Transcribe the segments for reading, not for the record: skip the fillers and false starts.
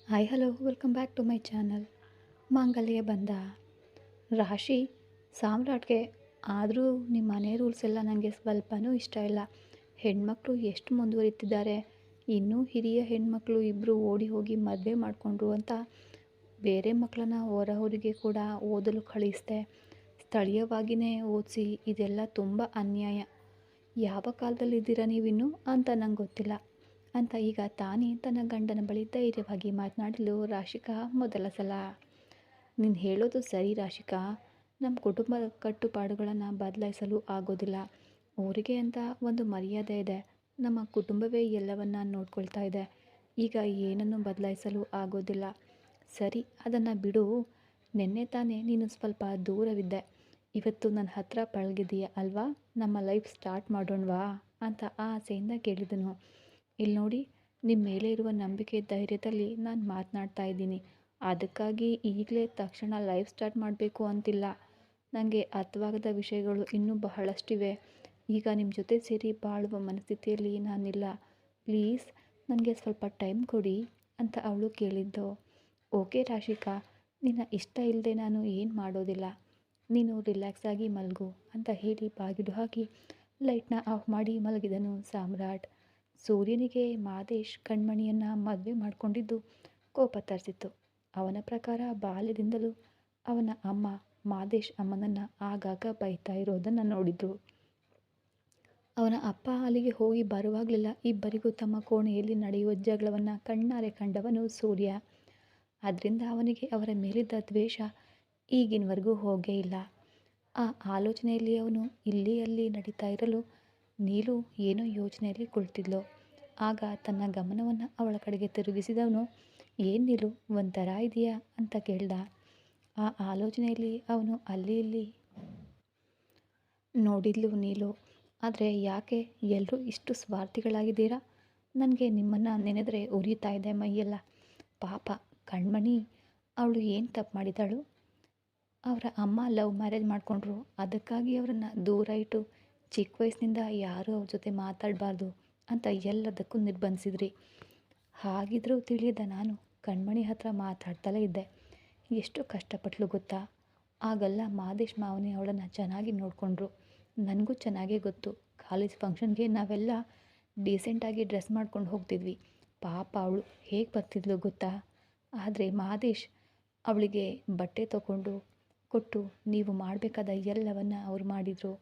Hi hello welcome back to my channel. ಮಾಂಗಲ್ಯ ಬಂದ ರಾಶಿ ಸಾಮ್ರಾಟ್ಗೆ. ಆದರೂ ನಿಮ್ಮ ಮನೆ ರೂಲ್ಸ್ ಎಲ್ಲ ನನಗೆ ಸ್ವಲ್ಪನೂ ಇಷ್ಟ ಇಲ್ಲ. ಹೆಣ್ಮಕ್ಳು ಎಷ್ಟು ಮುಂದುವರಿತಿದ್ದಾರೆ. ಇನ್ನೂ ಹಿರಿಯ ಹೆಣ್ಮಕ್ಳು ಇಬ್ಬರು ಓಡಿ ಹೋಗಿ ಮದುವೆ ಮಾಡಿಕೊಂಡ್ರು ಅಂತ ಬೇರೆ ಮಕ್ಕಳನ್ನ ಹೊರಗೆ ಕೂಡ ಓದಲು ಕಳಿಸ್ದೆ. ಸ್ಥಳೀಯವಾಗಿಯೇ ಓದಿಸಿ. ಇದೆಲ್ಲ ತುಂಬ ಅನ್ಯಾಯ. ಯಾವ ಕಾಲದಲ್ಲಿದ್ದೀರಾ ನೀವಿನ್ನೂ ಅಂತ ನಂಗೆ ಗೊತ್ತಿಲ್ಲ ಅಂತ ಈಗ ತಾನೇ ತನ್ನ ಗಂಡನ ಬಳಿ ಧೈರ್ಯವಾಗಿ ಮಾತನಾಡಲು ರಾಶಿಕಾ ಮೊದಲ ಸಲ. ನೀನು ಹೇಳೋದು ಸರಿ ರಾಶಿಕಾ, ನಮ್ಮ ಕುಟುಂಬದ ಕಟ್ಟುಪಾಡುಗಳನ್ನು ಬದಲಾಯಿಸಲು ಆಗೋದಿಲ್ಲ. ಊರಿಗೆ ಅಂತ ಒಂದು ಮರ್ಯಾದೆ ಇದೆ. ನಮ್ಮ ಕುಟುಂಬವೇ ಎಲ್ಲವನ್ನ ನೋಡ್ಕೊಳ್ತಾ ಇದೆ. ಈಗ ಏನನ್ನು ಬದಲಾಯಿಸಲು ಆಗೋದಿಲ್ಲ. ಸರಿ, ಅದನ್ನು ಬಿಡು. ನಿನ್ನೆ ತಾನೇ ನೀನು ಸ್ವಲ್ಪ ದೂರವಿದ್ದೆ. ಇವತ್ತು ನನ್ನ ಹತ್ರ ಪಳಗಿದೀಯ ಅಲ್ವಾ? ನಮ್ಮ ಲೈಫ್ ಸ್ಟಾರ್ಟ್ ಮಾಡೋಣವಾ ಅಂತ ಆಸೆಯಿಂದ ಕೇಳಿದನು. ಇಲ್ಲಿ ನೋಡಿ, ನಿಮ್ಮ ಮೇಲೆ ಇರುವ ನಂಬಿಕೆ ಧೈರ್ಯದಲ್ಲಿ ನಾನು ಮಾತನಾಡ್ತಾ ಇದ್ದೀನಿ. ಅದಕ್ಕಾಗಿ ಈಗಲೇ ತಕ್ಷಣ ಲೈಫ್ ಸ್ಟಾರ್ಟ್ ಮಾಡಬೇಕು ಅಂತಿಲ್ಲ. ನನಗೆ ಅರ್ಥವಾಗದ ವಿಷಯಗಳು ಇನ್ನೂ ಬಹಳಷ್ಟಿವೆ. ಈಗ ನಿಮ್ಮ ಜೊತೆ ಸೇರಿ ಬಾಳುವ ಮನಸ್ಥಿತಿಯಲ್ಲಿ ನಾನಿಲ್ಲ. ಪ್ಲೀಸ್ ನನಗೆ ಸ್ವಲ್ಪ ಟೈಮ್ ಕೊಡಿ ಅಂತ ಅವಳು ಕೇಳಿದ್ದು. ಓಕೆ ರಾಶಿಕಾ, ನಿನ್ನ ಇಷ್ಟ ಇಲ್ಲದೆ ನಾನು ಏನು ಮಾಡೋದಿಲ್ಲ. ನೀನು ರಿಲ್ಯಾಕ್ಸ್ ಆಗಿ ಮಲಗು ಅಂತ ಹೇಳಿ ಬಾಗಿಲು ಹಾಕಿ ಲೈಟ್ನ ಆಫ್ ಮಾಡಿ ಮಲಗಿದನು ಸಾಮ್ರಾಟ್. ಸೂರ್ಯನಿಗೆ ಮಾದೇಶ್ ಕಣ್ಮಣಿಯನ್ನು ಮದುವೆ ಮಾಡಿಕೊಂಡಿದ್ದು ಕೋಪ ತರಿಸಿತ್ತು. ಅವನ ಪ್ರಕಾರ ಬಾಲ್ಯದಿಂದಲೂ ಅವನ ಅಮ್ಮ ಮಾದೇಶ್ ಅಮ್ಮನನ್ನು ಆಗಾಗ ಬೈತಾ ಇರೋದನ್ನು ನೋಡಿದ್ರು. ಅವನ ಅಪ್ಪ ಅಲ್ಲಿಗೆ ಹೋಗಿ ಬರುವಾಗಲೆಲ್ಲ ಇಬ್ಬರಿಗೂ ತಮ್ಮ ಕೋಣೆಯಲ್ಲಿ ನಡೆಯುವ ಜಗಳವನ್ನು ಕಣ್ಣಾರೆ ಕಂಡವನು ಸೂರ್ಯ. ಅದರಿಂದ ಅವನಿಗೆ ಅವರ ಮೇಲಿದ್ದ ದ್ವೇಷ ಈಗಿನವರೆಗೂ ಹೋಗೇ ಇಲ್ಲ. ಆ ಆಲೋಚನೆಯಲ್ಲಿ ಅವನು ಇಲ್ಲಿ ಅಲ್ಲಿ ನಡೀತಾ ಇರಲು ನೀಲು ಏನೋ ಯೋಚನೆಯಲ್ಲಿ ಕುಳಿತಿದ್ಲು. ಆಗ ತನ್ನ ಗಮನವನ್ನು ಅವಳ ಕಡೆಗೆ ತಿರುಗಿಸಿದವನು, ಏನು ನೀಲು, ಒಂಥರ ಇದೆಯಾ ಅಂತ ಕೇಳ್ದ. ಆ ಆಲೋಚನೆಯಲ್ಲಿ ಅವನು ಅಲ್ಲಿ ಇಲ್ಲಿ ನೋಡಿದ್ಲು ನೀಲು. ಆದರೆ ಯಾಕೆ ಎಲ್ಲರೂ ಇಷ್ಟು ಸ್ವಾರ್ಥಿಗಳಾಗಿದ್ದೀರಾ? ನನಗೆ ನಿಮ್ಮನ್ನು ನೆನೆದರೆ ಉರಿತಾ ಇದೆ ಮೈಯೆಲ್ಲ. ಪಾಪ ಕಣ್ಮಣಿ, ಅವಳು ಏನು ತಪ್ಪು ಮಾಡಿದಳು? ಅವರ ಅಮ್ಮ ಲವ್ ಮ್ಯಾರೇಜ್ ಮಾಡಿಕೊಂಡ್ರು. ಅದಕ್ಕಾಗಿ ಅವರನ್ನು ದೂರ ಇಟ್ಟು ಚಿಕ್ಕ ವಯಸ್ಸಿನಿಂದ ಯಾರೂ ಅವ್ರ ಜೊತೆ ಮಾತಾಡಬಾರ್ದು ಅಂತ ಎಲ್ಲದಕ್ಕೂ ನಿರ್ಬಂಧಿಸಿದ್ರಿ. ಹಾಗಿದ್ರೂ ತಿಳಿಯದ ನಾನು ಕಣ್ಮಣಿ ಹತ್ರ ಮಾತಾಡ್ತಲೇ ಇದ್ದೆ. ಎಷ್ಟು ಕಷ್ಟಪಟ್ಲು ಗೊತ್ತಾ? ಆಗೆಲ್ಲ ಮಾದೇಶ್ ಮಾವನೇ ಅವಳನ್ನು ಚೆನ್ನಾಗಿ ನೋಡಿಕೊಂಡ್ರು. ನನಗೂ ಚೆನ್ನಾಗೇ ಗೊತ್ತು. ಕಾಲೇಜ್ ಫಂಕ್ಷನ್ಗೆ ನಾವೆಲ್ಲ ಡೀಸೆಂಟಾಗಿ ಡ್ರೆಸ್ ಮಾಡ್ಕೊಂಡು ಹೋಗ್ತಿದ್ವಿ. ಪಾಪ ಅವಳು ಹೇಗೆ ಬರ್ತಿದ್ಲು ಗೊತ್ತಾ? ಆದರೆ ಮಾದೇಶ್ ಅವಳಿಗೆ ಬಟ್ಟೆ ತಗೊಂಡು ಕೊಟ್ಟು ನೀವು ಮಾಡಬೇಕಾದ ಎಲ್ಲವನ್ನ ಅವ್ರು ಮಾಡಿದರು.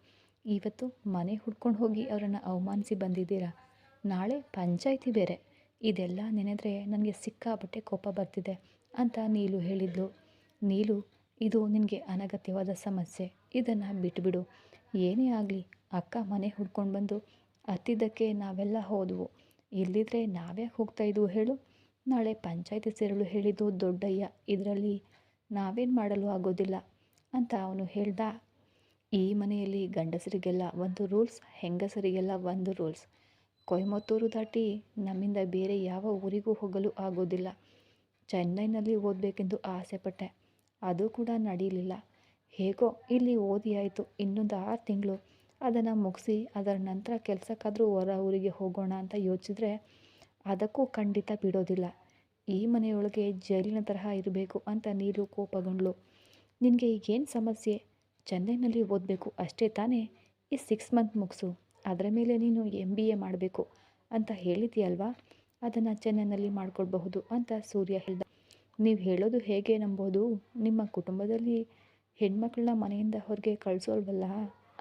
ಇವತ್ತು ಮನೆ ಹುಡ್ಕೊಂಡು ಹೋಗಿ ಅವರನ್ನು ಅವಮಾನಿಸಿ ಬಂದಿದ್ದೀರಾ. ನಾಳೆ ಪಂಚಾಯಿತಿ ಬೇರೆ. ಇದೆಲ್ಲ ನೆನೆದರೆ ನನಗೆ ಸಿಕ್ಕಾಪಟ್ಟೆ ಕೋಪ ಬರ್ತಿದೆ ಅಂತ ನೀಲು ಹೇಳಿದ್ಲು. ನೀಲು, ಇದು ನಿನಗೆ ಅನಗತ್ಯವಾದ ಸಮಸ್ಯೆ. ಇದನ್ನು ಬಿಟ್ಟುಬಿಡು. ಏನೇ ಆಗಲಿ ಅಕ್ಕ ಮನೆ ಹುಡ್ಕೊಂಡು ಬಂದು ಹತ್ತಿದ್ದಕ್ಕೆ ನಾವೆಲ್ಲ ಹೋದವು. ಇಲ್ಲಿದ್ರೆ ನಾವ್ಯಾಕೆ ಹೋಗ್ತಾಯಿದ್ವು ಹೇಳು? ನಾಳೆ ಪಂಚಾಯಿತಿ ಸೇರಲು ಹೇಳಿದ್ದು ದೊಡ್ಡಯ್ಯ. ಇದರಲ್ಲಿ ನಾವೇನು ಮಾಡಲು ಆಗೋದಿಲ್ಲ ಅಂತ ಅವನು ಹೇಳ್ದ. ಈ ಮನೆಯಲ್ಲಿ ಗಂಡಸರಿಗೆಲ್ಲ ಒಂದು ರೂಲ್ಸ್, ಹೆಂಗಸರಿಗೆಲ್ಲ ಒಂದು ರೂಲ್ಸ್. ಕೊಯಮತ್ತೂರು ದಾಟಿ ನಮ್ಮಿಂದ ಬೇರೆ ಯಾವ ಊರಿಗೂ ಹೋಗಲು ಆಗೋದಿಲ್ಲ. ಚೆನ್ನೈನಲ್ಲಿ ಓದಬೇಕೆಂದು ಆಸೆಪಟ್ಟೆ, ಅದು ಕೂಡ ನಡೀಲಿಲ್ಲ. ಹೇಗೋ ಇಲ್ಲಿ ಓದಿ ಆಯಿತು. ಇನ್ನೊಂದು 6 ತಿಂಗಳು ಅದನ್ನು ಮುಗಿಸಿ ಅದರ ನಂತರ ಕೆಲಸಕ್ಕಾದರೂ ಹೊರ ಊರಿಗೆ ಹೋಗೋಣ ಅಂತ ಯೋಚಿಸಿದ್ರೆ ಅದಕ್ಕೂ ಖಂಡಿತ ಬಿಡೋದಿಲ್ಲ. ಈ ಮನೆಯೊಳಗೆ ಜೈಲಿನ ತರಹ ಇರಬೇಕು ಅಂತ ನೀರು ಕೋಪಗೊಂಡ್ಳು. ನಿನಗೆ ಈಗೇನು ಸಮಸ್ಯೆ? ಚೆನ್ನೈನಲ್ಲಿ ಓದಬೇಕು ಅಷ್ಟೇ ತಾನೇ? ಈ 6 ಮಂತ್ ಮುಗಿಸು. ಅದರ ಮೇಲೆ ನೀನು MBA ಮಾಡಬೇಕು ಅಂತ ಹೇಳಿದೆಯಲ್ವಾ? ಅದನ್ನು ಚೆನ್ನೈನಲ್ಲಿ ಮಾಡಿಕೊಡ್ಬಹುದು ಅಂತ ಸೂರ್ಯ ಹೇಳ್ದ. ನೀವು ಹೇಳೋದು ಹೇಗೆ ನಂಬೋದು? ನಿಮ್ಮ ಕುಟುಂಬದಲ್ಲಿ ಹೆಣ್ಮಕ್ಳನ್ನ ಮನೆಯಿಂದ ಹೊರಗೆ ಕಳಿಸೋಲ್ವಲ್ಲ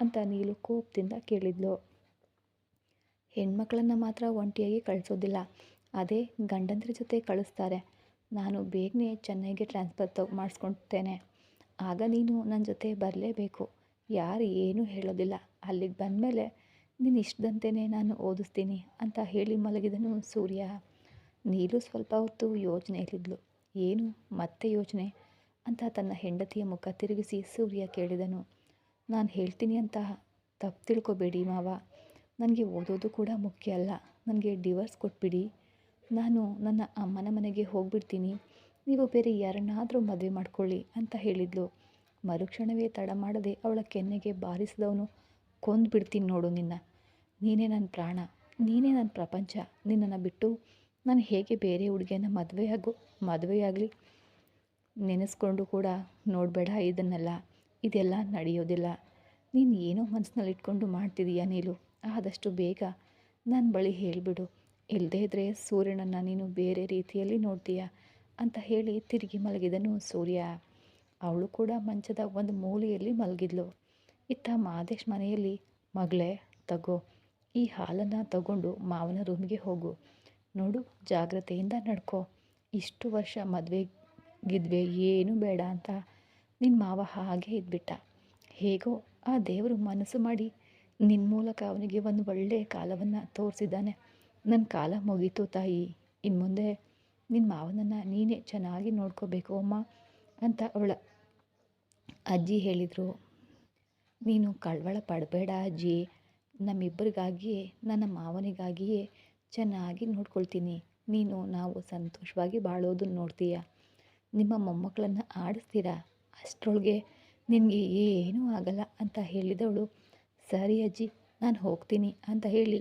ಅಂತ ನೀಲು ಕೋಪದಿಂದ ಕೇಳಿದ್ಲು. ಹೆಣ್ಮಕ್ಳನ್ನು ಮಾತ್ರ ಒಂಟಿಯಾಗಿ ಕಳಿಸೋದಿಲ್ಲ, ಅದೇ ಗಂಡಂದ್ರ ಜೊತೆ ಕಳಿಸ್ತಾರೆ. ನಾನು ಬೇಗನೆ ಚೆನ್ನೈಗೆ ಟ್ರಾನ್ಸ್ಫರ್ ಮಾಡಿಸ್ಕೊಳ್ತೇನೆ. ಆಗ ನೀನು ನನ್ನ ಜೊತೆ ಬರಲೇಬೇಕು. ಯಾರು ಏನೂ ಹೇಳೋದಿಲ್ಲ. ಅಲ್ಲಿಗೆ ಬಂದಮೇಲೆ ನೀನು ಇಷ್ಟದಂತೆಯೇ ನಾನು ಓದಿಸ್ತೀನಿ ಅಂತ ಹೇಳಿ ಮಲಗಿದನು ಸೂರ್ಯ. ನೀಲು ಸ್ವಲ್ಪ ಹೊತ್ತು ಯೋಚನೆಯಲ್ಲಿದ್ಲು. ಏನು ಮತ್ತೆ ಯೋಚನೆ ಅಂತ ತನ್ನ ಹೆಂಡತಿಯ ಮುಖ ತಿರುಗಿಸಿ ಸೂರ್ಯ ಕೇಳಿದನು. ನಾನು ಹೇಳ್ತೀನಿ ಅಂತ ತಪ್ಪು ತಿಳ್ಕೊಬೇಡಿ ಮಾವ. ನನಗೆ ಓದೋದು ಕೂಡ ಮುಖ್ಯ ಅಲ್ಲ. ನನಗೆ ಡಿವೋರ್ಸ್ ಕೊಟ್ಬಿಡಿ. ನಾನು ನನ್ನ ಅಮ್ಮನ ಮನೆಗೆ ಹೋಗ್ಬಿಡ್ತೀನಿ. ನೀವು ಬೇರೆ ಯಾರನ್ನಾದರೂ ಮದುವೆ ಮಾಡ್ಕೊಳ್ಳಿ ಅಂತ ಹೇಳಿದ್ಲು. ಮರುಕ್ಷಣವೇ ತಡ ಮಾಡದೆ ಅವಳ ಕೆನ್ನೆಗೆ ಬಾರಿಸಿದವನು, ಕೊಂದು ಬಿಡ್ತೀನಿ ನೋಡು ನಿನ್ನ. ನೀನೇ ನನ್ನ ಪ್ರಾಣ, ನೀನೇ ನನ್ನ ಪ್ರಪಂಚ. ನಿನ್ನನ್ನು ಬಿಟ್ಟು ನಾನು ಹೇಗೆ ಬೇರೆ ಹುಡುಗಿಯನ್ನ ಮದುವೆಯಾಗಲಿ ನೆನೆಸ್ಕೊಂಡು ಕೂಡ ನೋಡಬೇಡ ಇದನ್ನೆಲ್ಲ, ಇದೆಲ್ಲ ನಡೆಯೋದಿಲ್ಲ. ನೀನು ಏನೋ ಮನಸ್ಸಿನಲ್ಲಿ ಇಟ್ಕೊಂಡು ಮಾಡ್ತಿದೀಯ ನೀಲು. ಆದಷ್ಟು ಬೇಗ ನನ್ನ ಬಳಿ ಹೇಳಿಬಿಡು, ಇಲ್ಲದೇ ಇದ್ದರೆ ಸೂರ್ಯನನ್ನು ನೀನು ಬೇರೆ ರೀತಿಯಲ್ಲಿ ನೋಡ್ತೀಯ ಅಂತ ಹೇಳಿ ತಿರುಗಿ ಮಲಗಿದನು ಸೂರ್ಯ. ಅವಳು ಕೂಡ ಮಂಚದ ಒಂದು ಮೂಲೆಯಲ್ಲಿ ಮಲಗಿದ್ಲು. ಇತ್ತ ಮಾದೇಶ್ ಮನೆಯಲ್ಲಿ, ಮಗಳೇ ತಗೋ, ಈ ಹಾಲನ್ನು ತಗೊಂಡು ಮಾವನ ರೂಮಿಗೆ ಹೋಗು. ನೋಡು, ಜಾಗ್ರತೆಯಿಂದ ನಡ್ಕೋ. ಇಷ್ಟು ವರ್ಷ ಮದುವೆಗಿದ್ವೆ, ಏನೂ ಬೇಡ ಅಂತ ನಿನ್ನ ಮಾವ ಹಾಗೆ ಇದ್ಬಿಟ್ಟ. ಹೇಗೋ ಆ ದೇವರು ಮನಸ್ಸು ಮಾಡಿ ನಿನ್ನ ಮೂಲಕ ಅವನಿಗೆ ಒಂದು ಒಳ್ಳೆಯ ಕಾಲವನ್ನು ತೋರಿಸಿದ್ದಾನೆ. ನನ್ನ ಕಾಲ ಮುಗೀತು ತಾಯಿ, ಇನ್ನು ಮುಂದೆ ನಿನ್ನ ಮಾವನನ್ನು ನೀನೇ ಚೆನ್ನಾಗಿ ನೋಡ್ಕೋಬೇಕು ಅಮ್ಮ ಅಂತ ಅವಳ ಅಜ್ಜಿ ಹೇಳಿದರು. ನೀನು ಕಳವಳ ಪಡಬೇಡ ಅಜ್ಜಿ, ನಮ್ಮಿಬ್ಬರಿಗಾಗಿಯೇ, ನನ್ನ ಮಾವನಿಗಾಗಿಯೇ ಚೆನ್ನಾಗಿ ನೋಡ್ಕೊಳ್ತೀನಿ. ನಾವು ಸಂತೋಷವಾಗಿ ಬಾಳೋದನ್ನು ನೋಡ್ತೀಯ, ನಿಮ್ಮ ಮೊಮ್ಮಕ್ಕಳನ್ನು ಆಡಿಸ್ತೀರ, ಅಷ್ಟರೊಳಗೆ ನಿನಗೆ ಏನೂ ಆಗಲ್ಲ ಅಂತ ಹೇಳಿದವಳು, ಸರಿ ಅಜ್ಜಿ ನಾನು ಹೋಗ್ತೀನಿ ಅಂತ ಹೇಳಿ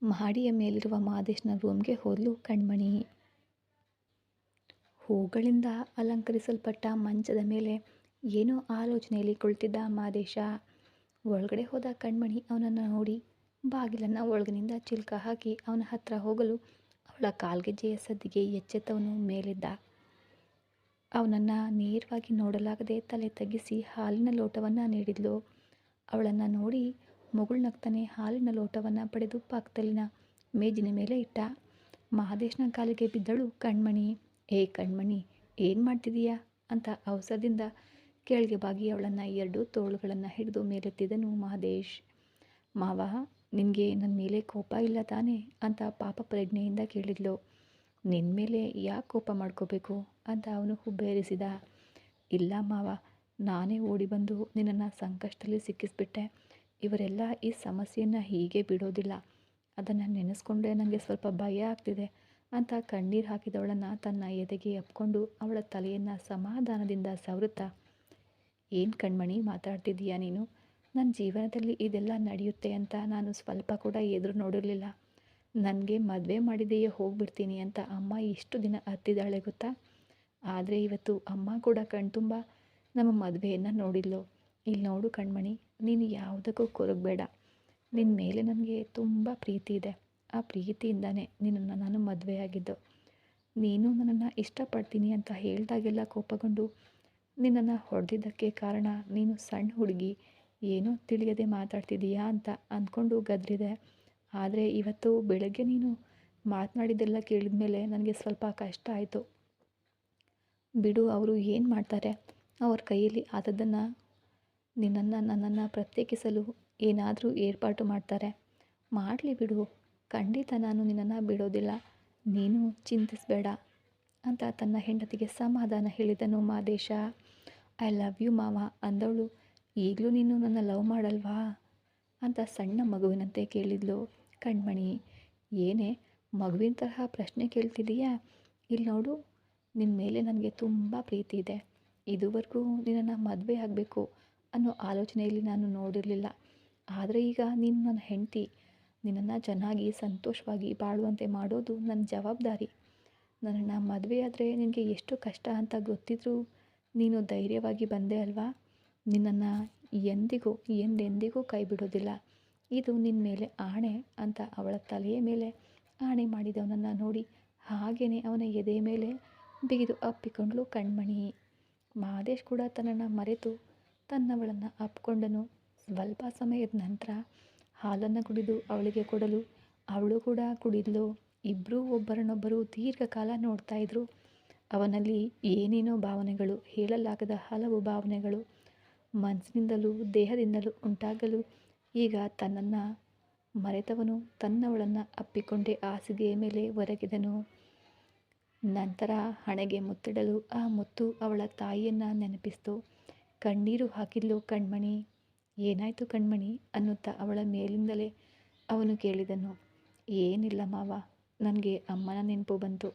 ಮಹಡಿಯ ಮೇಲಿರುವ ಮಾದೇಶನ ರೂಮ್ಗೆ ಹೋದ್ಲು ಕಣ್ಮಣಿ. ಹೂಗಳಿಂದ ಅಲಂಕರಿಸಲ್ಪಟ್ಟ ಮಂಚದ ಮೇಲೆ ಏನೋ ಆಲೋಚನೆಯಲ್ಲಿ ಕುಳಿತಿದ್ದ ಮಾದೇಶ. ಒಳಗಡೆ ಹೋದ ಕಣ್ಮಣಿ ಅವನನ್ನು ನೋಡಿ ಬಾಗಿಲನ್ನು ಒಳಗಿನಿಂದ ಚಿಲ್ಕ ಹಾಕಿ ಅವನ ಹತ್ರ ಹೋಗಲು ಅವಳ ಕಾಲ್ಗೆಜ್ಜೆಯ ಸದ್ದಿಗೆ ಎಚ್ಚೆತ್ತವನು ಮೇಲಿದ್ದ. ಅವನನ್ನು ನೇರವಾಗಿ ನೋಡಲಾಗದೆ ತಲೆ ತಗ್ಗಿಸಿ ಹಾಲಿನ ಲೋಟವನ್ನು ನೀಡಿದ್ಲು. ಅವಳನ್ನು ನೋಡಿ ಮುಗುಳ್ನಗ್ತಾನೆ ಹಾಲಿನ ಲೋಟವನ್ನು ಪಡೆದು ಪಕ್ಕದಲ್ಲಿನ ಮೇಜಿನ ಮೇಲೆ ಇಟ್ಟ. ಮಹದೇಶನ ಕಾಲಿಗೆ ಬಿದ್ದಳು ಕಣ್ಮಣಿ. ಏ ಕಣ್ಮಣಿ, ಏನು ಮಾಡ್ತಿದೀಯಾ ಅಂತ ಅವಸರದಿಂದ ಕೆಳಗೆ ಬಾಗಿ ಅವಳನ್ನು 2 ತೋಳುಗಳನ್ನು ಹಿಡಿದು ಮೇಲೆತ್ತಿದನು ಮಹದೇಶ್. ಮಾವ, ನಿನಗೆ ನನ್ನ ಮೇಲೆ ಕೋಪ ಇಲ್ಲ ತಾನೇ ಅಂತ ಪಾಪ ಪ್ರಜ್ಞೆಯಿಂದ ಕೇಳಿದ್ಲು. ನಿನ್ನ ಮೇಲೆ ಯಾಕೆ ಕೋಪ ಮಾಡ್ಕೋಬೇಕು ಅಂತ ಅವನು ಹುಬ್ಬೇರಿಸಿದ. ಇಲ್ಲ ಮಾವ, ನಾನೇ ಓಡಿ ಬಂದು ನಿನ್ನನ್ನು ಸಂಕಷ್ಟದಲ್ಲಿ ಸಿಕ್ಕಿಸ್ಬಿಟ್ಟೆ. ಇವರೆಲ್ಲ ಈ ಸಮಸ್ಯೆಯನ್ನು ಹೀಗೆ ಬಿಡೋದಿಲ್ಲ. ಅದನ್ನು ನೆನೆಸ್ಕೊಂಡ್ರೆ ನನಗೆ ಸ್ವಲ್ಪ ಭಯ ಆಗ್ತಿದೆ ಅಂತ ಕಣ್ಣೀರು ಹಾಕಿದವಳನ್ನು ತನ್ನ ಎದೆಗೆ ಅಪ್ಕೊಂಡು ಅವಳ ತಲೆಯನ್ನು ಸಮಾಧಾನದಿಂದ ಸವರುತ್ತಾ, ಏನು ಕಣ್ಮಣಿ ಮಾತಾಡ್ತಿದ್ದೀಯಾ ನೀನು? ನನ್ನ ಜೀವನದಲ್ಲಿ ಇದೆಲ್ಲ ನಡೆಯುತ್ತೆ ಅಂತ ನಾನು ಸ್ವಲ್ಪ ಕೂಡ ಎದುರು ನೋಡಿರಲಿಲ್ಲ. ನನಗೆ ಮದುವೆ ಮಾಡಿದೆಯೇ ಹೋಗ್ಬಿಡ್ತೀನಿ ಅಂತ ಅಮ್ಮ ಇಷ್ಟು ದಿನ ಹತ್ತಿದ್ದಾಳೆ ಗೊತ್ತಾ. ಆದರೆ ಇವತ್ತು ಅಮ್ಮ ಕೂಡ ಕಣ್ತುಂಬ ನಮ್ಮ ಮದುವೆಯನ್ನು ನೋಡಿದ್ಲು. ಇಲ್ಲಿ ನೋಡು ಕಣ್ಮಣಿ, ನೀನು ಯಾವುದಕ್ಕೂ ಕೊರಗಬೇಡ. ನಿನ್ನ ಮೇಲೆ ನನಗೆ ತುಂಬ ಪ್ರೀತಿ ಇದೆ. ಆ ಪ್ರೀತಿಯಿಂದನೇ ನಿನ್ನನ್ನು ನಾನು ಮದುವೆಯಾಗಿದ್ದು. ನೀನು ನನ್ನನ್ನು ಇಷ್ಟಪಡ್ತೀನಿ ಅಂತ ಹೇಳಿದಾಗೆಲ್ಲ ಕೋಪಗೊಂಡು ನಿನ್ನನ್ನು ಹೊಡೆದಿದ್ದಕ್ಕೆ ಕಾರಣ ನೀನು ಸಣ್ಣ ಹುಡುಗಿ, ಏನೋ ತಿಳಿಯದೆ ಮಾತಾಡ್ತಿದ್ದೀಯಾ ಅಂತ ಅಂದ್ಕೊಂಡು ಗದರಿದೆ. ಆದರೆ ಇವತ್ತು ಬೆಳಗ್ಗೆ ನೀನು ಮಾತನಾಡಿದ್ದೆಲ್ಲ ಕೇಳಿದ ಮೇಲೆ ನನಗೆ ಸ್ವಲ್ಪ ಕಷ್ಟ ಆಯಿತು. ಬಿಡು, ಅವರು ಏನು ಮಾಡ್ತಾರೆ, ಅವ್ರ ಕೈಯಲ್ಲಿ ಆದದ್ದನ್ನು ನನ್ನನ್ನು ಪ್ರತ್ಯೇಕಿಸಲು ಏನಾದರೂ ಏರ್ಪಾಟು ಮಾಡ್ತಾರೆ. ಮಾಡಲಿ ಬಿಡು, ಖಂಡಿತ ನಾನು ನಿನ್ನನ್ನು ಬಿಡೋದಿಲ್ಲ, ನೀನು ಚಿಂತಿಸಬೇಡ ಅಂತ ತನ್ನ ಹೆಂಡತಿಗೆ ಸಮಾಧಾನ ಹೇಳಿದನು ಮಾದೇಶ. ಐ ಲವ್ ಯು ಮಾವ ಅಂದವಳು. ಈಗಲೂ ನೀನು ನನ್ನ ಲವ್ ಮಾಡಲ್ವಾ ಅಂತ ಸಣ್ಣ ಮಗುವಿನಂತೆ ಕೇಳಿದ್ಲು ಕಣ್ಮಣಿ. ಏನೇ ಮಗುವಿನ ತರಹ ಪ್ರಶ್ನೆ ಕೇಳ್ತಿದ್ದೀಯಾ? ಇಲ್ಲಿ ನೋಡು, ನಿನ್ನ ಮೇಲೆ ನನಗೆ ತುಂಬ ಪ್ರೀತಿ ಇದೆ. ಇದುವರೆಗೂ ನಿನ್ನನ್ನು ಮದುವೆ ಆಗಬೇಕು ಅನ್ನೋ ಆಲೋಚನೆಯಲ್ಲಿ ನಾನು ನೋಡಿರಲಿಲ್ಲ. ಆದರೆ ಈಗ ನೀನು ನನ್ನ ಹೆಂಡತಿ, ನಿನ್ನನ್ನು ಚೆನ್ನಾಗಿ ಸಂತೋಷವಾಗಿ ಬಾಳುವಂತೆ ಮಾಡೋದು ನನ್ನ ಜವಾಬ್ದಾರಿ. ನನ್ನನ್ನು ಮದುವೆಯಾದರೆ ನಿನಗೆ ಎಷ್ಟು ಕಷ್ಟ ಅಂತ ಗೊತ್ತಿದ್ರೂ ನೀನು ಧೈರ್ಯವಾಗಿ ಬಂದೆ ಅಲ್ವಾ. ನಿನ್ನನ್ನು ಎಂದೆಂದಿಗೂ ಕೈ ಬಿಡೋದಿಲ್ಲ, ಇದು ನಿನ್ನ ಮೇಲೆ ಆಣೆ ಅಂತ ಅವಳ ತಲೆಯ ಮೇಲೆ ಆಣೆ ಮಾಡಿದವನನ್ನು ನೋಡಿ ಹಾಗೆಯೇ ಅವನ ಎದೆ ಮೇಲೆ ಬಿಗಿದು ಅಪ್ಪಿಕೊಂಡ್ಳು ಕಣ್ಮಣಿ. ಮಹದೇಶ್ ಕೂಡ ತನ್ನನ್ನು ಮರೆತು ತನ್ನವಳನ್ನು ಅಪ್ಪಿಕೊಂಡನು. ಸ್ವಲ್ಪ ಸಮಯದ ನಂತರ ಹಾಲನ್ನು ಕುಡಿದು ಅವಳಿಗೆ ಕೊಡಲು ಅವಳು ಕೂಡ ಕುಡಿದ್ಲು. ಇಬ್ಬರೂ ಒಬ್ಬರನ್ನೊಬ್ಬರು ದೀರ್ಘಕಾಲ ನೋಡ್ತಾ ಇದ್ರು. ಅವನಲ್ಲಿ ಏನೇನೋ ಭಾವನೆಗಳು, ಹೇಳಲಾಗದ ಹಲವು ಭಾವನೆಗಳು ಮನಸ್ಸಿನಿಂದಲೂ ದೇಹದಿಂದಲೂ ಉಂಟಾಗಲು ಈಗ ತನ್ನನ್ನು ಮರೆತವನು ತನ್ನವಳನ್ನು ಅಪ್ಪಿಕೊಂಡೇ ಹಾಸಿಗೆಯ ಮೇಲೆ ಒರಗಿದನು. ನಂತರ ಹಣೆಗೆ ಮುತ್ತಿಡಲು ಆ ಮುತ್ತು ಅವಳ ತಾಯಿಯನ್ನು ನೆನಪಿಸ್ತು. ಕಣ್ಣೀರು ಹಾಕಿದ್ಲು ಕಣ್ಮಣಿ. ಏನಾಯಿತು ಕಣ್ಮಣಿ ಅನ್ನುತ್ತಾ ಅವಳ ಮೇಲಿಂದಲೇ ಅವನು ಕೇಳಿದನು. ಏನಿಲ್ಲ ಮಾವ, ನನಗೆ ಅಮ್ಮನ ನೆನಪು ಬಂತು.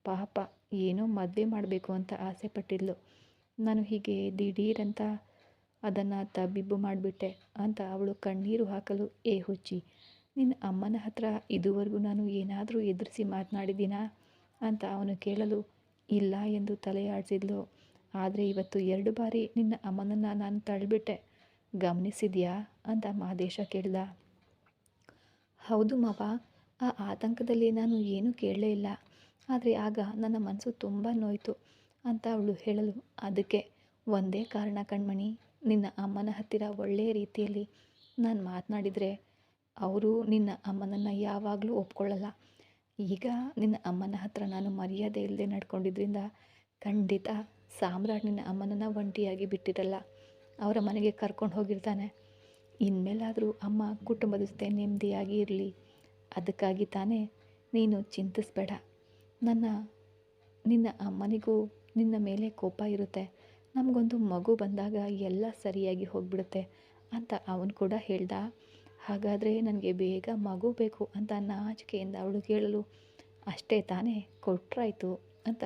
ಪಾಪ ಏನೋ ಮದುವೆ ಮಾಡಬೇಕು ಅಂತ ಆಸೆ ಪಟ್ಟಿದ್ಲು. ನಾನು ಹೀಗೆ ದಿಢೀರಂತ ಅದನ್ನು ತಬ್ಬಿಬ್ಬು ಮಾಡಿಬಿಟ್ಟೆ ಅಂತ ಅವಳು ಕಣ್ಣೀರು ಹಾಕಲು, ಏ ಹುಚ್ಚಿ, ನಿನ್ನ ಅಮ್ಮನ ಹತ್ರ ಇದುವರೆಗೂ ನಾನು ಏನಾದರೂ ಎದುರಿಸಿ ಮಾತನಾಡಿದ್ದೀನಾ ಅಂತ ಅವನು ಕೇಳಲು ಇಲ್ಲ ಎಂದು ತಲೆ ಆಡಿಸಿದ್ಲು. ಆದರೆ ಇವತ್ತು 2 ಬಾರಿ ನಿನ್ನ ಅಮ್ಮನನ್ನು ನಾನು ತಳ್ಳಿಬಿಟ್ಟೆ, ಗಮನಿಸಿದ್ಯಾ ಅಂತ ಮಾದೇಶ ಕೇಳ್ದ. ಹೌದು ಮಾವ, ಆ ಆತಂಕದಲ್ಲಿ ನಾನು ಏನೂ ಕೇಳಲೇ ಇಲ್ಲ. ಆದರೆ ಆಗ ನನ್ನ ಮನಸ್ಸು ತುಂಬ ನೋಯಿತು ಅಂತ ಅವಳು ಹೇಳಲು, ಅದಕ್ಕೆ ಒಂದೇ ಕಾರಣ ಕಣ್ಮಣಿ, ನಿನ್ನ ಅಮ್ಮನ ಹತ್ತಿರ ಒಳ್ಳೆಯ ರೀತಿಯಲ್ಲಿ ನಾನು ಮಾತನಾಡಿದರೆ ಅವರು ನಿನ್ನ ಅಮ್ಮನನ್ನು ಯಾವಾಗಲೂ ಒಪ್ಕೊಳ್ಳಲ್ಲ. ಈಗ ನಿನ್ನ ಅಮ್ಮನ ಹತ್ರ ನಾನು ಮರ್ಯಾದೆ ಇಲ್ಲದೆ ನಡ್ಕೊಂಡಿದ್ದರಿಂದ ಖಂಡಿತ ಸಾಮ್ರಾಟ್ ನಿನ್ನ ಅಮ್ಮನನ್ನು ಒಂಟಿಯಾಗಿ ಬಿಟ್ಟಿರಲ್ಲ, ಅವರ ಮನೆಗೆ ಕರ್ಕೊಂಡು ಹೋಗಿರ್ತಾನೆ. ಇನ್ಮೇಲಾದರೂ ಅಮ್ಮ ಕುಟುಂಬದ ಜೊತೆ ನೆಮ್ಮದಿಯಾಗಿ ಇರಲಿ. ಅದಕ್ಕಾಗಿ ತಾನೇ ನೀನು ಚಿಂತಿಸಬೇಡ. ನಿನ್ನ ಅಮ್ಮನಿಗೂ ನಿನ್ನ ಮೇಲೆ ಕೋಪ ಇರುತ್ತೆ. ನಮಗೊಂದು ಮಗು ಬಂದಾಗ ಎಲ್ಲ ಸರಿಯಾಗಿ ಹೋಗಿಬಿಡುತ್ತೆ ಅಂತ ಅವನು ಕೂಡ ಹೇಳ್ದ. ಹಾಗಾದರೆ ನನಗೆ ಬೇಗ ಮಗು ಬೇಕು ಅಂತ ನಾಚಿಕೆಯಿಂದ ಅವಳು ಕೇಳಲು, ಅಷ್ಟೇ ತಾನೇ, ಕೊಟ್ರಾಯ್ತು ಅಂತ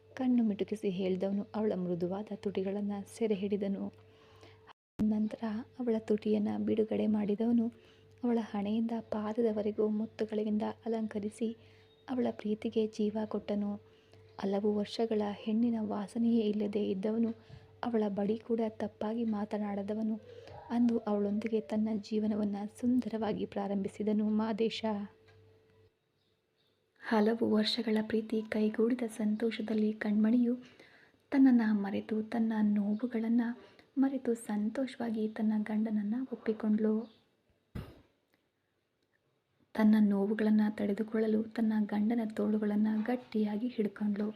ಕಣ್ಣು ಮಿಟುಕಿಸಿ ಹೇಳಿದವನು ಅವಳ ಮೃದುವಾದ ತುಟಿಗಳನ್ನು ಸೆರೆ ಹಿಡಿದನು. ನಂತರ ಅವಳ ತುಟಿಯನ್ನು ಬಿಡುಗಡೆ ಮಾಡಿದವನು ಅವಳ ಹಣೆಯಿಂದ ಪಾದದವರೆಗೂ ಮುತ್ತುಗಳಿಂದ ಅಲಂಕರಿಸಿ ಅವಳ ಪ್ರೀತಿಗೆ ಜೀವ ಕೊಟ್ಟನು. ಹಲವು ವರ್ಷಗಳ ಹೆಣ್ಣಿನ ವಾಸನೆಯೇ ಇಲ್ಲದೆ ಇದ್ದವನು, ಅವಳ ಬಳಿ ಕೂಡ ತಪ್ಪಾಗಿ ಮಾತನಾಡದವನು, ಅಂದು ಅವಳೊಂದಿಗೆ ತನ್ನ ಜೀವನವನ್ನು ಸುಂದರವಾಗಿ ಪ್ರಾರಂಭಿಸಿದನು ಮಾದೇಶ. ಹಲವು ವರ್ಷಗಳ ಪ್ರೀತಿ ಕೈಗೂಡಿದ ಸಂತೋಷದಲ್ಲಿ ಕಣ್ಮಣಿಯು ತನ್ನನ್ನು ಮರೆತು, ತನ್ನ ನೋವುಗಳನ್ನು ಮರೆತು ಸಂತೋಷವಾಗಿ ತನ್ನ ಗಂಡನನ್ನು ಒಪ್ಪಿಕೊಂಡ್ಳು. ತನ್ನ ನೋವುಗಳನ್ನು ತಡೆದುಕೊಳ್ಳಲು ತನ್ನ ಗಂಡನ ತೋಳುಗಳನ್ನು ಗಟ್ಟಿಯಾಗಿ ಹಿಡ್ಕೊಂಡ್ಳು.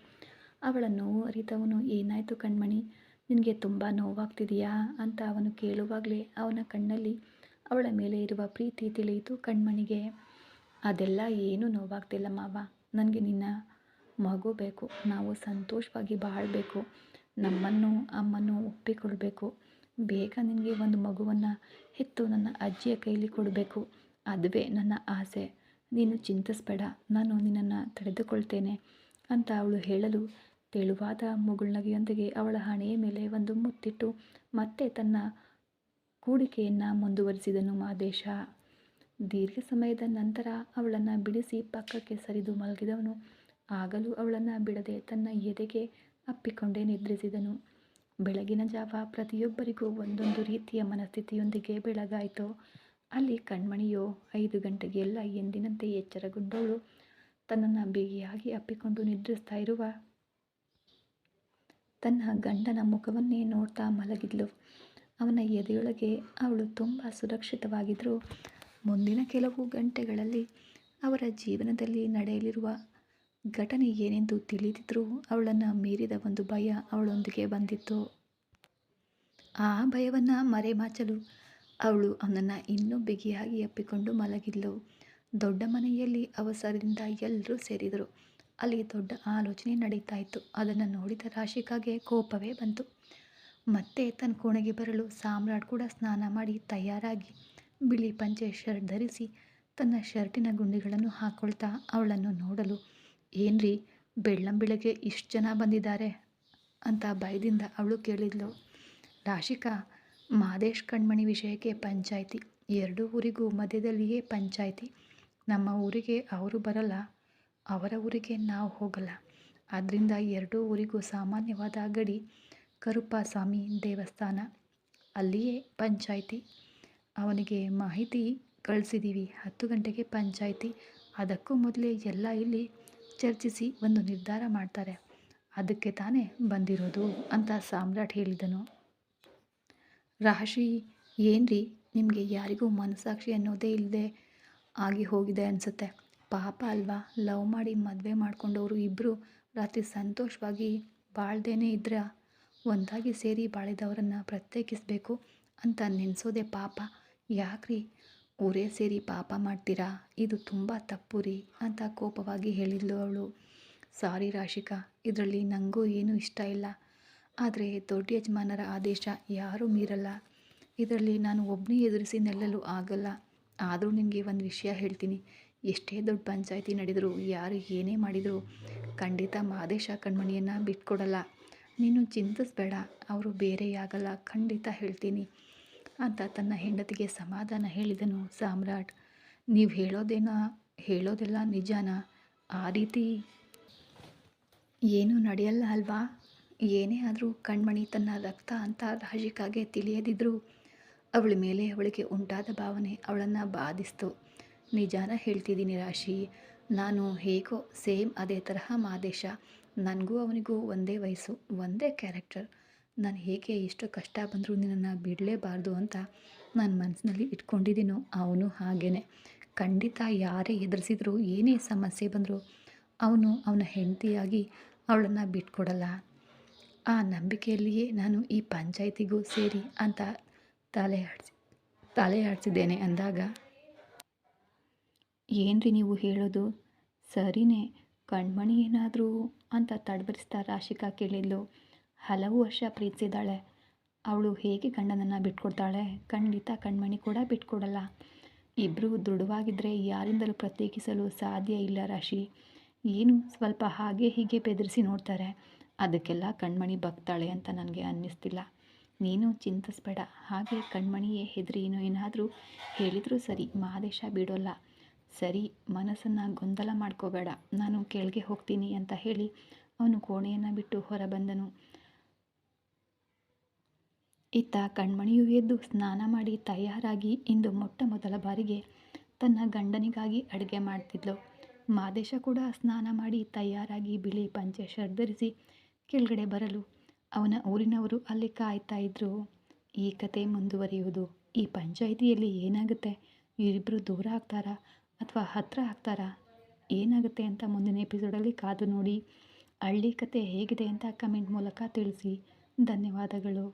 ಅವಳ ನೋವು ಅರಿತವನು, ಏನಾಯಿತು ಕಣ್ಮಣಿ, ನಿನಗೆ ತುಂಬ ನೋವಾಗ್ತಿದೆಯಾ ಅಂತ ಅವನು ಕೇಳುವಾಗಲೇ ಅವನ ಕಣ್ಣಲ್ಲಿ ಅವಳ ಮೇಲೆ ಇರುವ ಪ್ರೀತಿ ತಿಳಿಯಿತು ಕಣ್ಮಣಿಗೆ. ಅದೆಲ್ಲ ಏನೂ ನೋವಾಗ್ತಿಲ್ಲ ಮಾವ, ನನಗೆ ನಿನ್ನ ಮಗು ಬೇಕು, ನಾವು ಸಂತೋಷವಾಗಿ ಬಾಳಬೇಕು, ನಮ್ಮನ್ನು ಅಮ್ಮನ್ನು ಒಪ್ಪಿಕೊಳ್ಬೇಕು, ಬೇಗ ನಿನಗೆ ಒಂದು ಮಗುವನ್ನು ಹೆತ್ತು ನನ್ನ ಅಜ್ಜಿಯ ಕೈಲಿ ಕೊಡಬೇಕು, ಅದುವೇ ನನ್ನ ಆಸೆ. ನೀನು ಚಿಂತಿಸಬೇಡ, ನಾನು ನಿನ್ನನ್ನು ತಡೆದುಕೊಳ್ತೇನೆ ಅಂತ ಅವಳು ಹೇಳಲು, ತೆಳುವಾದ ಮುಗುಳ್ನಗೆಯೊಂದಿಗೆ ಅವಳ ಹಣೆಯ ಮೇಲೆ ಒಂದು ಮುತ್ತಿಟ್ಟು ಮತ್ತೆ ತನ್ನ ಕೂಡಿಕೆಯನ್ನು ಮುಂದುವರಿಸಿದನು ಮಾದೇಶ. ದೀರ್ಘ ಸಮಯದ ನಂತರ ಅವಳನ್ನು ಬಿಡಿಸಿ ಪಕ್ಕಕ್ಕೆ ಸರಿದು ಮಲಗಿದವನು ಆಗಲೂ ಅವಳನ್ನು ಬಿಡದೆ ತನ್ನ ಎದೆಗೆ ಅಪ್ಪಿಕೊಂಡೇ ನಿದ್ರಿಸಿದನು. ಬೆಳಗಿನ ಜಾವ ಪ್ರತಿಯೊಬ್ಬರಿಗೂ ಒಂದೊಂದು ರೀತಿಯ ಮನಸ್ಥಿತಿಯೊಂದಿಗೆ ಬೆಳಗಾಯಿತು. ಅಲ್ಲಿ ಕಣ್ಮಣಿಯೋ 5 ಗಂಟೆಗೆಲ್ಲ ಎಂದಿನಂತೆ ಎಚ್ಚರಗೊಂಡವಳು ತನ್ನನ್ನು ಬಿಗಿಯಾಗಿ ಅಪ್ಪಿಕೊಂಡು ನಿದ್ರಿಸ್ತಾ ಇರುವ ತನ್ನ ಗಂಡನ ಮುಖವನ್ನೇ ನೋಡ್ತಾ ಮಲಗಿದ್ಲು. ಅವನ ಎದೆಯೊಳಗೆ ಅವಳು ತುಂಬ ಸುರಕ್ಷಿತವಾಗಿದ್ದರೂ ಮುಂದಿನ ಕೆಲವು ಗಂಟೆಗಳಲ್ಲಿ ಅವರ ಜೀವನದಲ್ಲಿ ನಡೆಯಲಿರುವ ಘಟನೆ ಏನೆಂದು ತಿಳಿದಿದ್ದರೂ ಅವಳನ್ನು ಮೀರಿದ ಒಂದು ಭಯ ಅವಳೊಂದಿಗೆ ಬಂದಿತ್ತು. ಆ ಭಯವನ್ನು ಮರೆಮಾಚಲು ಅವಳು ಅವನನ್ನು ಇನ್ನೂ ಬಿಗಿಯಾಗಿ ಅಪ್ಪಿಕೊಂಡು ಮಲಗಿದ್ಲು. ದೊಡ್ಡ ಮನೆಯಲ್ಲಿ ಅವಸರದಿಂದ ಎಲ್ಲರೂ ಸೇರಿದರು. ಅಲ್ಲಿ ದೊಡ್ಡ ಆಲೋಚನೆ ನಡೀತಾ ಇತ್ತು. ಅದನ್ನು ನೋಡಿದ ರಾಶಿಕಾಗೆ ಕೋಪವೇ ಬಂತು. ಮತ್ತೆ ತನ್ನ ಕೋಣೆಗೆ ಬರಲು ಸಾಮ್ರಾಟ್ ಕೂಡ ಸ್ನಾನ ಮಾಡಿ ತಯಾರಾಗಿ ಬಿಳಿ ಪಂಚೆ ಶರ್ಟ್ ಧರಿಸಿ ತನ್ನ ಶರ್ಟಿನ ಗುಂಡಿಗಳನ್ನು ಹಾಕ್ಕೊಳ್ತಾ ಅವಳನ್ನು ನೋಡಲು, ಏನ್ರಿ ಬೆಳ್ಳಂಬೆಳಗ್ಗೆ ಇಷ್ಟು ಜನ ಬಂದಿದ್ದಾರೆ ಅಂತ ಭಯದಿಂದ ಅವಳು ಕೇಳಿದ್ಲು. ರಾಶಿಕಾ, ಮಾದೇಶ್ ಕಣ್ಮಣಿ ವಿಷಯಕ್ಕೆ ಪಂಚಾಯಿತಿ, 2 ಊರಿಗೂ ಮಧ್ಯದಲ್ಲಿಯೇ ಪಂಚಾಯಿತಿ. ನಮ್ಮ ಊರಿಗೆ ಅವರು ಬರಲ್ಲ, ಅವರ ಊರಿಗೆ ನಾವು ಹೋಗಲ್ಲ. ಆದ್ದರಿಂದ 2 ಊರಿಗೂ ಸಾಮಾನ್ಯವಾದ ಗಡಿ ಕರುಪ್ಪಸ್ವಾಮಿ ದೇವಸ್ಥಾನ, ಅಲ್ಲಿಯೇ ಪಂಚಾಯಿತಿ. ಅವನಿಗೆ ಮಾಹಿತಿ ಕಳಿಸಿದ್ದೀವಿ, 10 ಗಂಟೆಗೆ ಪಂಚಾಯಿತಿ. ಅದಕ್ಕೂ ಮೊದಲೇ ಎಲ್ಲ ಇಲ್ಲಿ ಚರ್ಚಿಸಿ ಒಂದು ನಿರ್ಧಾರ ಮಾಡ್ತಾರೆ, ಅದಕ್ಕೆ ತಾನೇ ಬಂದಿರೋದು ಅಂತ ಸಾಮ್ರಾಟ್ ಹೇಳಿದನು. ರಾಶಿ, ಏನ್ರಿ ನಿಮಗೆ ಯಾರಿಗೂ ಮನಸ್ಸಾಕ್ಷಿ ಅನ್ನೋದೇ ಇಲ್ಲದೆ ಆಗಿ ಹೋಗಿದೆ ಅನಿಸುತ್ತೆ. ಪಾಪ ಅಲ್ವಾ, ಲವ್ ಮಾಡಿ ಮದುವೆ ಮಾಡ್ಕೊಂಡವರು ಇಬ್ಬರು ರಾತ್ರಿ ಸಂತೋಷವಾಗಿ ಬಾಳ್ದೇನೆ ಇದ್ರೆ ಒಂದಾಗಿ ಸೇರಿ ಬಾಳಿದವರನ್ನು ಪ್ರತ್ಯೇಕಿಸಬೇಕು ಅಂತ ನೆನೆಸೋದೇ ಪಾಪ. ಯಾಕ್ರಿ ಊರೇ ಸೇರಿ ಪಾಪ ಮಾಡ್ತೀರಾ, ಇದು ತುಂಬ ತಪ್ಪು ರೀ ಅಂತ ಕೋಪವಾಗಿ ಹೇಳಿದ್ಲು ಅವಳು. ಸಾರಿ ರಾಶಿಕಾ, ಇದರಲ್ಲಿ ನನಗೂ ಏನೂ ಇಷ್ಟ ಇಲ್ಲ, ಆದರೆ ದೊಡ್ಡ ಯಜಮಾನರ ಆದೇಶ ಯಾರೂ ಮೀರಲ್ಲ. ಇದರಲ್ಲಿ ನಾನು ಒಬ್ಬನೇ ಎದುರಿಸಿ ನಿಲ್ಲಲು ಆಗಲ್ಲ. ಆದರೂ ನಿನಗೆ ಒಂದು ವಿಷಯ ಹೇಳ್ತೀನಿ, ಎಷ್ಟೇ ದೊಡ್ಡ ಪಂಚಾಯಿತಿ ನಡೆದರೂ ಯಾರು ಏನೇ ಮಾಡಿದರೂ ಖಂಡಿತ ಮಾದೇಶ ಕಣ್ಮಣಿಯನ್ನು ಬಿಟ್ಕೊಡಲ್ಲ. ನೀನು ಚಿಂತಿಸಬೇಡ, ಅವರು ಬೇರೆಯಾಗಲ್ಲ, ಖಂಡಿತ ಹೇಳ್ತೀನಿ ಅಂತ ತನ್ನ ಹೆಂಡತಿಗೆ ಸಮಾಧಾನ ಹೇಳಿದನು ಸಾಮ್ರಾಟ್. ನೀವು ಹೇಳೋದೆಲ್ಲ ನಿಜಾನಾ? ಆ ರೀತಿ ಏನೂ ನಡೆಯಲ್ಲ ಅಲ್ವಾ? ಏನೇ ಆದರೂ ಕಣ್ಮಣಿ ತನ್ನ ರಕ್ತ ಅಂತ ರಾಶಿಕಾಗೆ ತಿಳಿಯದಿದ್ದರೂ ಅವಳ ಮೇಲೆ ಅವಳಿಗೆ ಉಂಟಾದ ಭಾವನೆ ಅವಳನ್ನು ಬಾಧಿಸ್ತು. ನಿಜಾನ ಹೇಳ್ತಿದ್ದೀನಿ ರಾಶಿ. ನಾನು ಹೇಗೋ ಸೇಮ್ ಅದೇ ತರಹ ಮಾದೇಶ. ನನಗೂ ಅವನಿಗೂ ಒಂದೇ ವಯಸ್ಸು, ಒಂದೇ ಕ್ಯಾರೆಕ್ಟರ್. ನಾನು ಹೇಗೆ ಎಷ್ಟು ಕಷ್ಟ ಬಂದರೂ ನಿನ್ನನ್ನು ಬಿಡಲೇಬಾರ್ದು ಅಂತ ನಾನು ಮನಸ್ಸಿನಲ್ಲಿ ಇಟ್ಕೊಂಡಿದ್ದೀನೋ ಅವನು ಹಾಗೇ. ಖಂಡಿತ ಯಾರೇ ಎದುರಿಸಿದ್ರು ಏನೇ ಸಮಸ್ಯೆ ಬಂದರೂ ಅವನ ಹೆಂಡತಿಯಾಗಿ ಅವಳನ್ನು ಬಿಟ್ಕೊಡಲ್ಲ. ಆ ನಂಬಿಕೆಯಲ್ಲಿಯೇ ನಾನು ಈ ಪಂಚಾಯಿತಿಗೂ ಸೇರಿ ಅಂತ ತಲೆ ಆಡಿಸಿದ್ದೇನೆ ಅಂದಾಗ, ಏನ್ರಿ ನೀವು ಹೇಳೋದು? ಸರಿನೇ, ಕಣ್ಮಣಿ ಏನಾದರೂ ಅಂತ ತಡಬರಿಸ್ತಾ ರಾಶಿಕಾ ಕೇಳಿದ್ಲು. ಹಲವು ವರ್ಷ ಪ್ರೀತಿಸಿದ್ದಾಳೆ. ಅವಳು ಹೇಗೆ ಗಂಡನನ್ನು ಬಿಟ್ಕೊಡ್ತಾಳೆ? ಖಂಡಿತ ಕಣ್ಮಣಿ ಕೂಡ ಬಿಟ್ಕೊಡಲ್ಲ. ಇಬ್ಬರು ದೃಢವಾಗಿದ್ದರೆ ಯಾರಿಂದಲೂ ಪ್ರತ್ಯೇಕಿಸಲು ಸಾಧ್ಯ ಇಲ್ಲ ರಾಶಿ. ಏನು ಸ್ವಲ್ಪ ಹಾಗೆ ಹೀಗೆ ಬೆದರಿಸಿ ನೋಡ್ತಾರೆ, ಅದಕ್ಕೆಲ್ಲ ಕಣ್ಮಣಿ ಬಗ್ತಾಳೆ ಅಂತ ನನಗೆ ಅನ್ನಿಸ್ತಿಲ್ಲ. ನೀನು ಚಿಂತಿಸ್ಬೇಡ. ಹಾಗೆ ಕಣ್ಮಣಿಯೇ ಹೆದರಿ ಏನಾದರೂ ಹೇಳಿದರೂ ಸರಿ, ಮಾದೇಶ ಬಿಡೋಲ್ಲ. ಸರಿ, ಮನಸ್ಸನ್ನು ಗೊಂದಲ ಮಾಡ್ಕೋಬೇಡ, ನಾನು ಕೆಳಗೆ ಹೋಗ್ತೀನಿ ಅಂತ ಹೇಳಿ ಅವನು ಕೋಣೆಯನ್ನು ಬಿಟ್ಟು ಹೊರಬಂದನು. ಇತ್ತ ಕಣ್ಮಣಿಯು ಎದ್ದು ಸ್ನಾನ ಮಾಡಿ ತಯಾರಾಗಿ ಇಂದು ಮೊಟ್ಟ ಮೊದಲ ಬಾರಿಗೆ ತನ್ನ ಗಂಡನಿಗಾಗಿ ಅಡುಗೆ ಮಾಡ್ತಿದ್ಲು. ಮಾದೇಶ ಕೂಡ ಸ್ನಾನ ಮಾಡಿ ತಯಾರಾಗಿ ಬಿಳಿ ಪಂಚೆ ಶರ್ಟ್ ಧರಿಸಿ ಕೆಳಗಡೆ ಬರಲು ಅವನ ಊರಿನವರು ಅಲ್ಲಿ ಕಾಯ್ತಾ ಇದ್ರು. ಈ ಕತೆ ಮುಂದುವರಿಯುವುದು. ಈ ಪಂಚಾಯಿತಿಯಲ್ಲಿ ಏನಾಗುತ್ತೆ? ಇವರಿಬ್ಬರು ದೂರ ಆಗ್ತಾರಾ ಅಥವಾ ಹತ್ತಿರ ಆಗ್ತಾರಾ? ಏನಾಗುತ್ತೆ ಅಂತ ಮುಂದಿನ ಎಪಿಸೋಡಲ್ಲಿ ಕಾದು ನೋಡಿ. ಹಳ್ಳಿ ಕತೆ ಹೇಗಿದೆ ಅಂತ ಕಮೆಂಟ್ ಮೂಲಕ ತಿಳಿಸಿ. ಧನ್ಯವಾದಗಳು.